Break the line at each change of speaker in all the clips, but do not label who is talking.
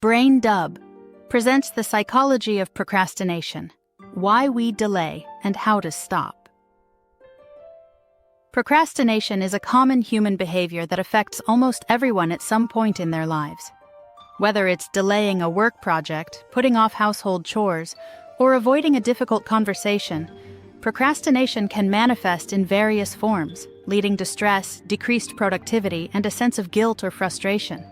Brain Dub presents the psychology of procrastination, why we delay, and how to stop. Procrastination is a common human behavior that affects almost everyone at some point in their lives. Whether it's delaying a work project, putting off household chores, or avoiding a difficult conversation, procrastination can manifest in various forms, leading to stress, decreased productivity, and a sense of guilt or frustration.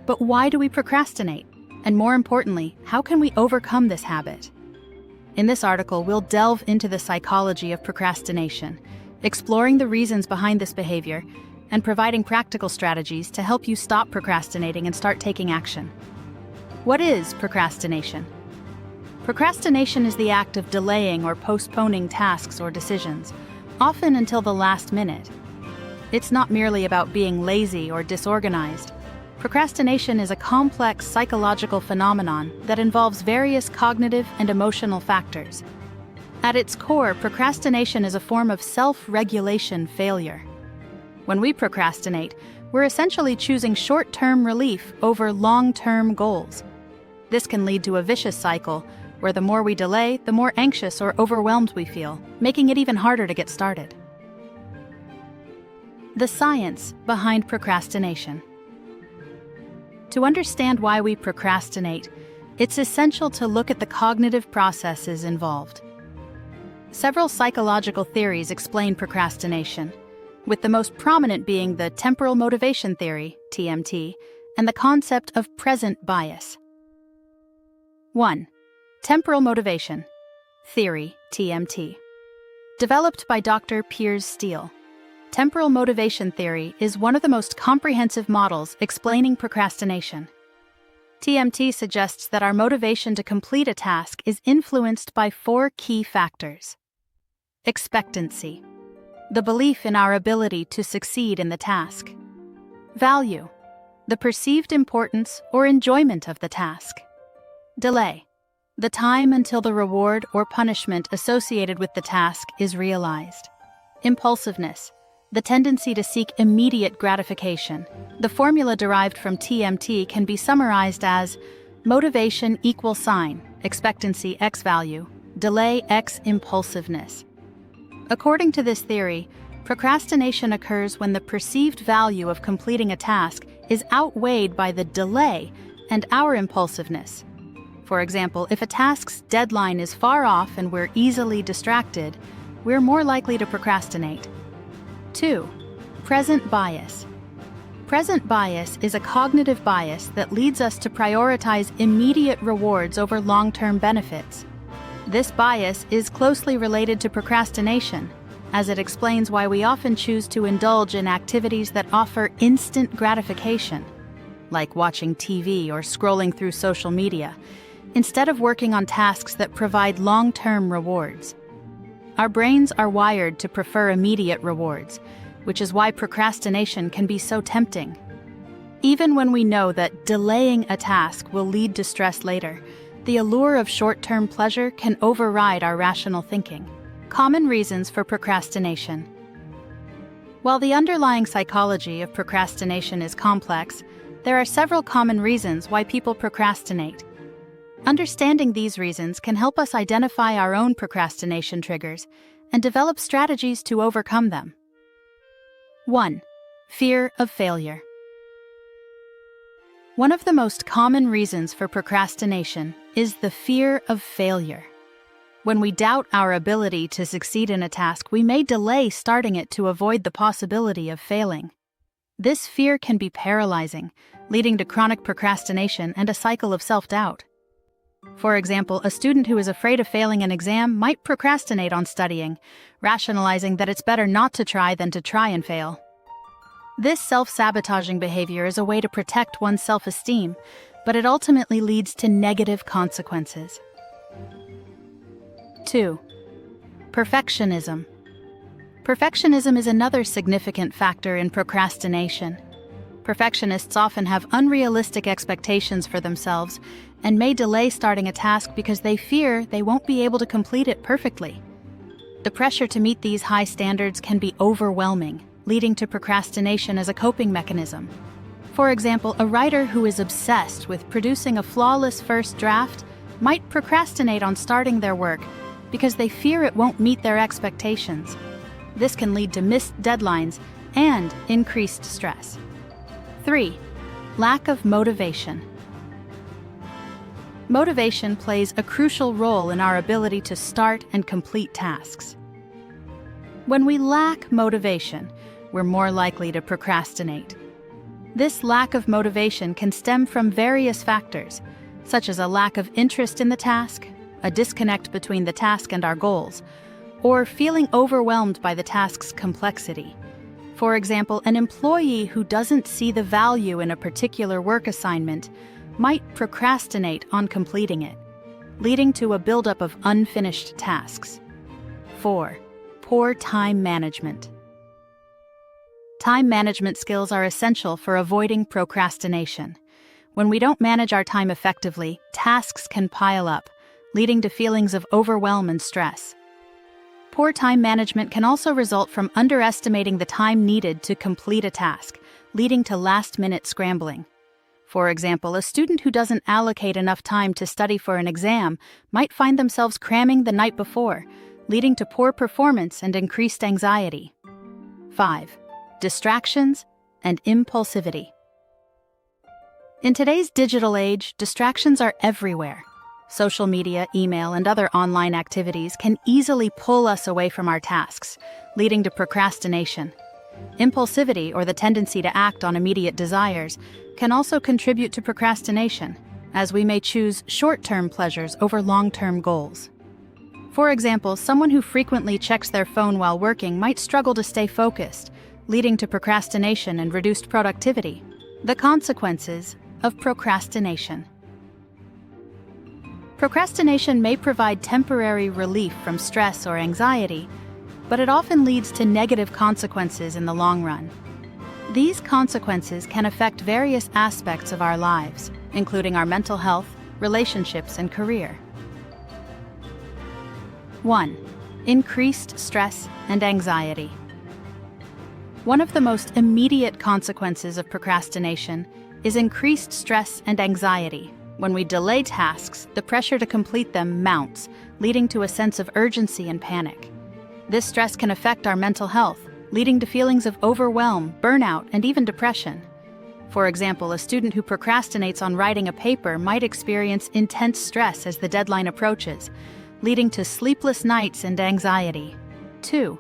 But why do we procrastinate? And more importantly, how can we overcome this habit? In this article, we'll delve into the psychology of procrastination, exploring the reasons behind this behavior, and providing practical strategies to help you stop procrastinating and start taking action. What is procrastination? Procrastination is the act of delaying or postponing tasks or decisions, often until the last minute. It's not merely about being lazy or disorganized. Procrastination is a complex psychological phenomenon that involves various cognitive and emotional factors. At its core, procrastination is a form of self-regulation failure. When we procrastinate, we're essentially choosing short-term relief over long-term goals. This can lead to a vicious cycle, where the more we delay, the more anxious or overwhelmed we feel, making it even harder to get started. The science behind procrastination. To understand why we procrastinate, it's essential to look at the cognitive processes involved. Several psychological theories explain procrastination, with the most prominent being the temporal motivation theory, TMT, and the concept of present bias. 1. Temporal motivation theory, TMT. Developed by Dr. Piers Steel, temporal motivation theory is one of the most comprehensive models explaining procrastination. TMT suggests that our motivation to complete a task is influenced by 4 key factors. Expectancy, the belief in our ability to succeed in the task. Value, the perceived importance or enjoyment of the task. Delay, the time until the reward or punishment associated with the task is realized. Impulsiveness, the tendency to seek immediate gratification. The formula derived from TMT can be summarized as motivation equals sign, expectancy x value, delay x impulsiveness. According to this theory, procrastination occurs when the perceived value of completing a task is outweighed by the delay and our impulsiveness. For example, if a task's deadline is far off and we're easily distracted, we're more likely to procrastinate. 2. Present bias. Present bias is a cognitive bias that leads us to prioritize immediate rewards over long-term benefits. This bias is closely related to procrastination, as it explains why we often choose to indulge in activities that offer instant gratification, like watching TV or scrolling through social media, instead of working on tasks that provide long-term rewards. Our brains are wired to prefer immediate rewards, which is why procrastination can be so tempting. Even when we know that delaying a task will lead to stress later, the allure of short-term pleasure can override our rational thinking. Common reasons for procrastination. While the underlying psychology of procrastination is complex, there are several common reasons why people procrastinate. Understanding these reasons can help us identify our own procrastination triggers and develop strategies to overcome them. 1. Fear of failure. One of the most common reasons for procrastination is the fear of failure. When we doubt our ability to succeed in a task, we may delay starting it to avoid the possibility of failing. This fear can be paralyzing, leading to chronic procrastination and a cycle of self-doubt. For example, a student who is afraid of failing an exam might procrastinate on studying, rationalizing that it's better not to try than to try and fail. This self-sabotaging behavior is a way to protect one's self-esteem, but it ultimately leads to negative consequences. 2. Perfectionism. Perfectionism is another significant factor in procrastination. Perfectionists often have unrealistic expectations for themselves and may delay starting a task because they fear they won't be able to complete it perfectly. The pressure to meet these high standards can be overwhelming, leading to procrastination as a coping mechanism. For example, a writer who is obsessed with producing a flawless first draft might procrastinate on starting their work because they fear it won't meet their expectations. This can lead to missed deadlines and increased stress. 3. Lack of motivation. Motivation plays a crucial role in our ability to start and complete tasks. When we lack motivation, we're more likely to procrastinate. This lack of motivation can stem from various factors, such as a lack of interest in the task, a disconnect between the task and our goals, or feeling overwhelmed by the task's complexity. For example, an employee who doesn't see the value in a particular work assignment might procrastinate on completing it, leading to a buildup of unfinished tasks. 4. Poor time management. Time management skills are essential for avoiding procrastination. When we don't manage our time effectively, tasks can pile up, leading to feelings of overwhelm and stress. Poor time management can also result from underestimating the time needed to complete a task, leading to last-minute scrambling. For example, a student who doesn't allocate enough time to study for an exam might find themselves cramming the night before, leading to poor performance and increased anxiety. 5. Distractions and impulsivity. In today's digital age, distractions are everywhere. Social media, email, and other online activities can easily pull us away from our tasks, leading to procrastination. Impulsivity, or the tendency to act on immediate desires, can also contribute to procrastination, as we may choose short-term pleasures over long-term goals. For example, someone who frequently checks their phone while working might struggle to stay focused, leading to procrastination and reduced productivity. The consequences of procrastination. Procrastination may provide temporary relief from stress or anxiety, but it often leads to negative consequences in the long run. These consequences can affect various aspects of our lives, including our mental health, relationships, and career. 1. Increased stress and anxiety. One of the most immediate consequences of procrastination is increased stress and anxiety. When we delay tasks, the pressure to complete them mounts, leading to a sense of urgency and panic. This stress can affect our mental health, leading to feelings of overwhelm, burnout, and even depression. For example, a student who procrastinates on writing a paper might experience intense stress as the deadline approaches, leading to sleepless nights and anxiety. 2.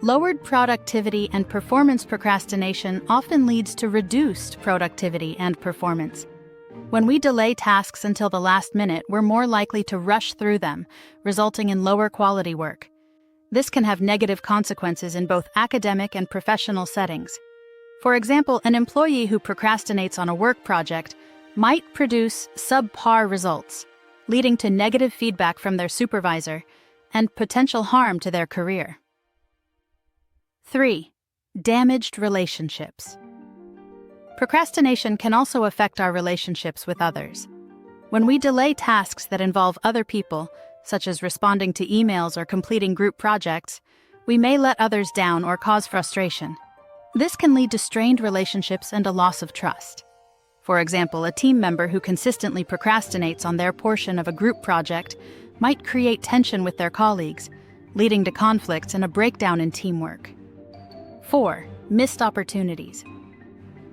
Lowered productivity and performance. Procrastination often leads to reduced productivity and performance. When we delay tasks until the last minute, we're more likely to rush through them, resulting in lower quality work. This can have negative consequences in both academic and professional settings. For example, an employee who procrastinates on a work project might produce subpar results, leading to negative feedback from their supervisor and potential harm to their career. 3. Damaged relationships. Procrastination can also affect our relationships with others. When we delay tasks that involve other people, such as responding to emails or completing group projects, we may let others down or cause frustration. This can lead to strained relationships and a loss of trust. For example, a team member who consistently procrastinates on their portion of a group project might create tension with their colleagues, leading to conflicts and a breakdown in teamwork. 4. Missed opportunities.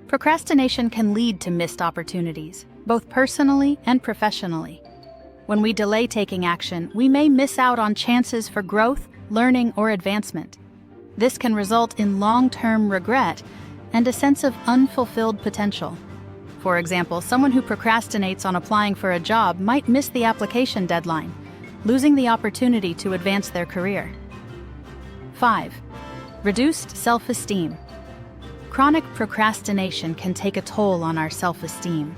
Procrastination can lead to missed opportunities, both personally and professionally. When we delay taking action, we may miss out on chances for growth, learning, or advancement. This can result in long-term regret and a sense of unfulfilled potential. For example, someone who procrastinates on applying for a job might miss the application deadline, losing the opportunity to advance their career. 5. Reduced self-esteem. Chronic procrastination can take a toll on our self-esteem.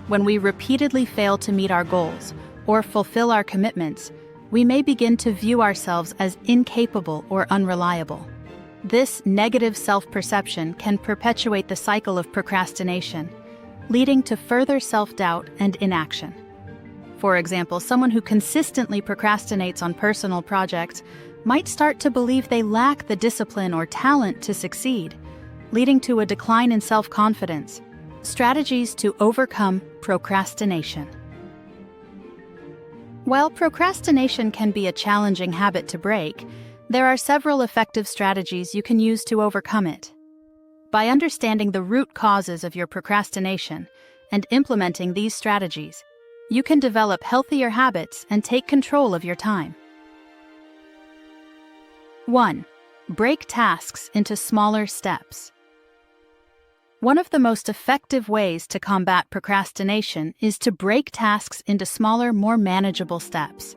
When we repeatedly fail to meet our goals or fulfill our commitments, we may begin to view ourselves as incapable or unreliable. This negative self-perception can perpetuate the cycle of procrastination, leading to further self-doubt and inaction. For example, someone who consistently procrastinates on personal projects might start to believe they lack the discipline or talent to succeed, leading to a decline in self-confidence. Strategies to overcome procrastination. While procrastination can be a challenging habit to break, there are several effective strategies you can use to overcome it. By understanding the root causes of your procrastination and implementing these strategies, you can develop healthier habits and take control of your time. 1. Break tasks into smaller steps. One of the most effective ways to combat procrastination is to break tasks into smaller, more manageable steps.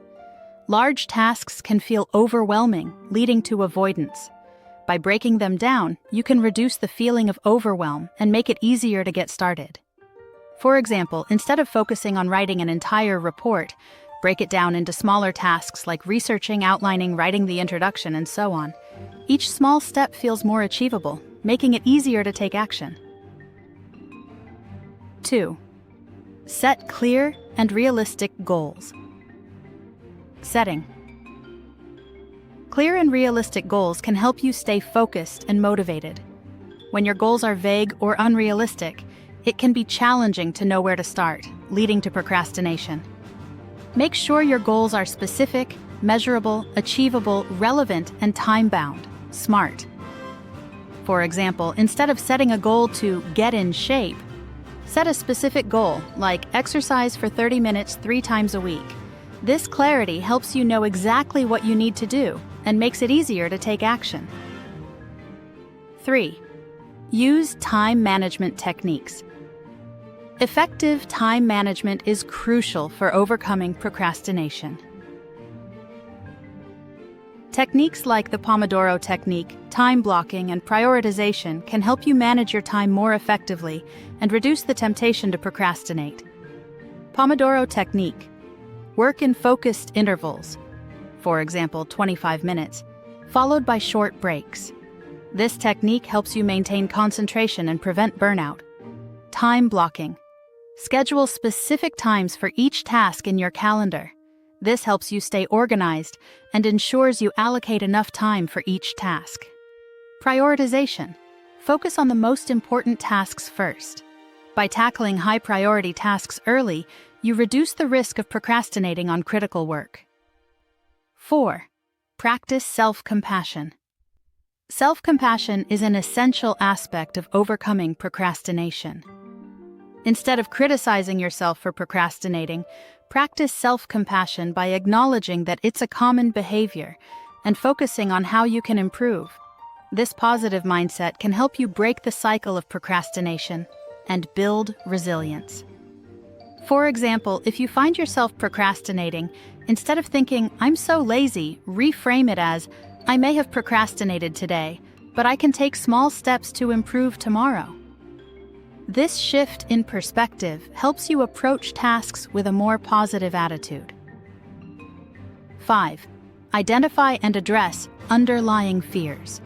Large tasks can feel overwhelming, leading to avoidance. By breaking them down, you can reduce the feeling of overwhelm and make it easier to get started. For example, instead of focusing on writing an entire report, break it down into smaller tasks like researching, outlining, writing the introduction, and so on. Each small step feels more achievable, making it easier to take action. 2. Set clear and realistic goals. Setting. Clear and realistic goals can help you stay focused and motivated. When your goals are vague or unrealistic, it can be challenging to know where to start, leading to procrastination. Make sure your goals are specific, measurable, achievable, relevant, and time-bound. SMART. For example, instead of setting a goal to get in shape, set a specific goal, like exercise for 30 minutes 3 times a week. This clarity helps you know exactly what you need to do and makes it easier to take action. 3. Use time management techniques. Effective time management is crucial for overcoming procrastination. Techniques like the Pomodoro technique, time blocking, and prioritization can help you manage your time more effectively and reduce the temptation to procrastinate. Pomodoro technique. Work in focused intervals, for example 25 minutes, followed by short breaks. This technique helps you maintain concentration and prevent burnout. Time blocking. Schedule specific times for each task in your calendar. This helps you stay organized and ensures you allocate enough time for each task. Prioritization. Focus on the most important tasks first. By tackling high-priority tasks early, you reduce the risk of procrastinating on critical work. 4. Practice self-compassion. Self-compassion is an essential aspect of overcoming procrastination. Instead of criticizing yourself for procrastinating, practice self-compassion by acknowledging that it's a common behavior and focusing on how you can improve. This positive mindset can help you break the cycle of procrastination and build resilience. For example, if you find yourself procrastinating, instead of thinking, "I'm so lazy," reframe it as, "I may have procrastinated today, but I can take small steps to improve tomorrow." This shift in perspective helps you approach tasks with a more positive attitude. 5. Identify and address underlying fears.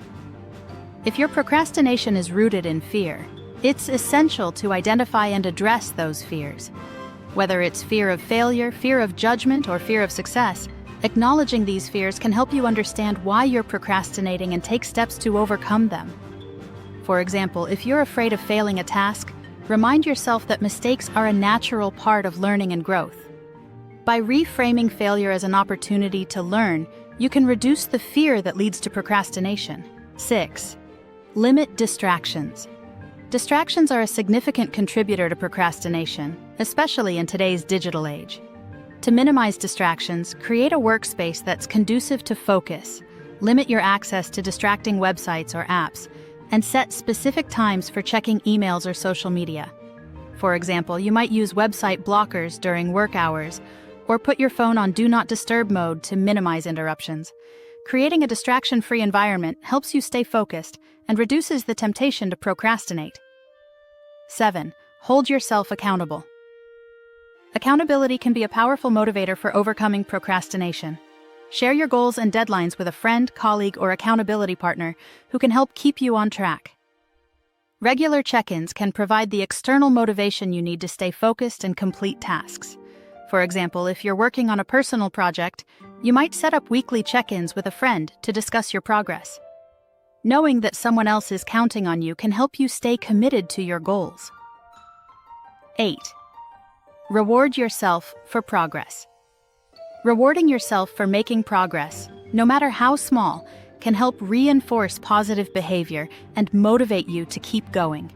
If your procrastination is rooted in fear, it's essential to identify and address those fears. Whether it's fear of failure, fear of judgment, or fear of success, acknowledging these fears can help you understand why you're procrastinating and take steps to overcome them. For example, if you're afraid of failing a task, remind yourself that mistakes are a natural part of learning and growth. By reframing failure as an opportunity to learn, you can reduce the fear that leads to procrastination. 6. Limit distractions. Distractions are a significant contributor to procrastination, especially in today's digital age. To minimize distractions, create a workspace that's conducive to focus, limit your access to distracting websites or apps, and set specific times for checking emails or social media. For example, you might use website blockers during work hours, or put your phone on Do Not Disturb mode to minimize interruptions. Creating a distraction-free environment helps you stay focused and reduces the temptation to procrastinate. 7. Hold yourself accountable. Accountability can be a powerful motivator for overcoming procrastination. Share your goals and deadlines with a friend, colleague, or accountability partner who can help keep you on track. Regular check-ins can provide the external motivation you need to stay focused and complete tasks. For example, if you're working on a personal project, you might set up weekly check-ins with a friend to discuss your progress. Knowing that someone else is counting on you can help you stay committed to your goals. 8. Reward yourself for progress. Rewarding yourself for making progress, no matter how small, can help reinforce positive behavior and motivate you to keep going.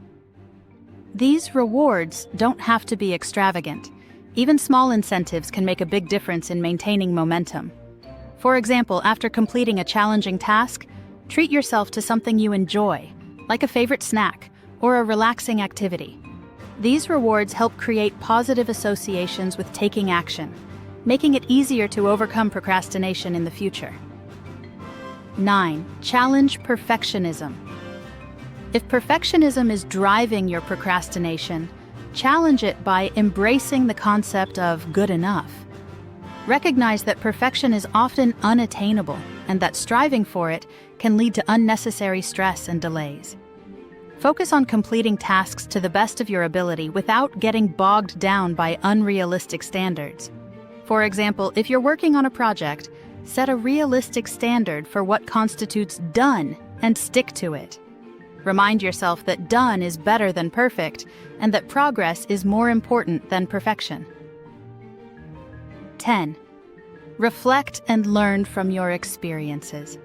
These rewards don't have to be extravagant. Even small incentives can make a big difference in maintaining momentum. For example, after completing a challenging task, treat yourself to something you enjoy, like a favorite snack or a relaxing activity. These rewards help create positive associations with taking action, making it easier to overcome procrastination in the future. 9. Challenge perfectionism. If perfectionism is driving your procrastination, challenge it by embracing the concept of good enough. Recognize that perfection is often unattainable and that striving for it can lead to unnecessary stress and delays. Focus on completing tasks to the best of your ability without getting bogged down by unrealistic standards. For example, if you're working on a project, set a realistic standard for what constitutes done and stick to it. Remind yourself that done is better than perfect and that progress is more important than perfection. 10. Reflect and learn from your experiences.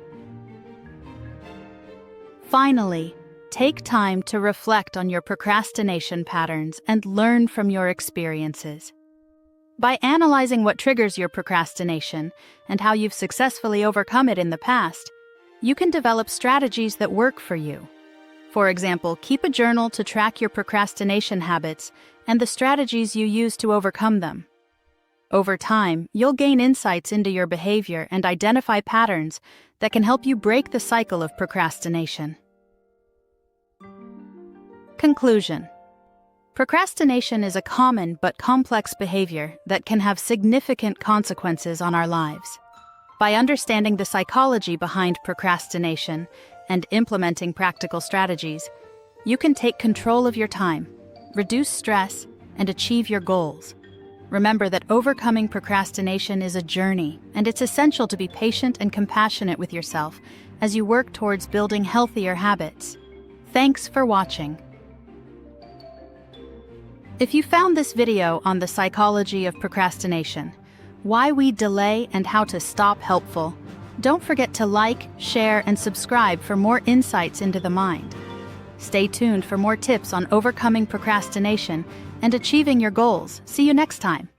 Finally, take time to reflect on your procrastination patterns and learn from your experiences. By analyzing what triggers your procrastination and how you've successfully overcome it in the past, you can develop strategies that work for you. For example, keep a journal to track your procrastination habits and the strategies you use to overcome them. Over time, you'll gain insights into your behavior and identify patterns that can help you break the cycle of procrastination. Conclusion. Procrastination is a common but complex behavior that can have significant consequences on our lives. By understanding the psychology behind procrastination and implementing practical strategies, you can take control of your time, reduce stress, and achieve your goals. Remember that overcoming procrastination is a journey, and it's essential to be patient and compassionate with yourself as you work towards building healthier habits. Thanks for watching. If you found this video on the psychology of procrastination, why we delay and how to stop helpful, don't forget to like, share, and subscribe for more insights into the mind. Stay tuned for more tips on overcoming procrastination and achieving your goals. See you next time.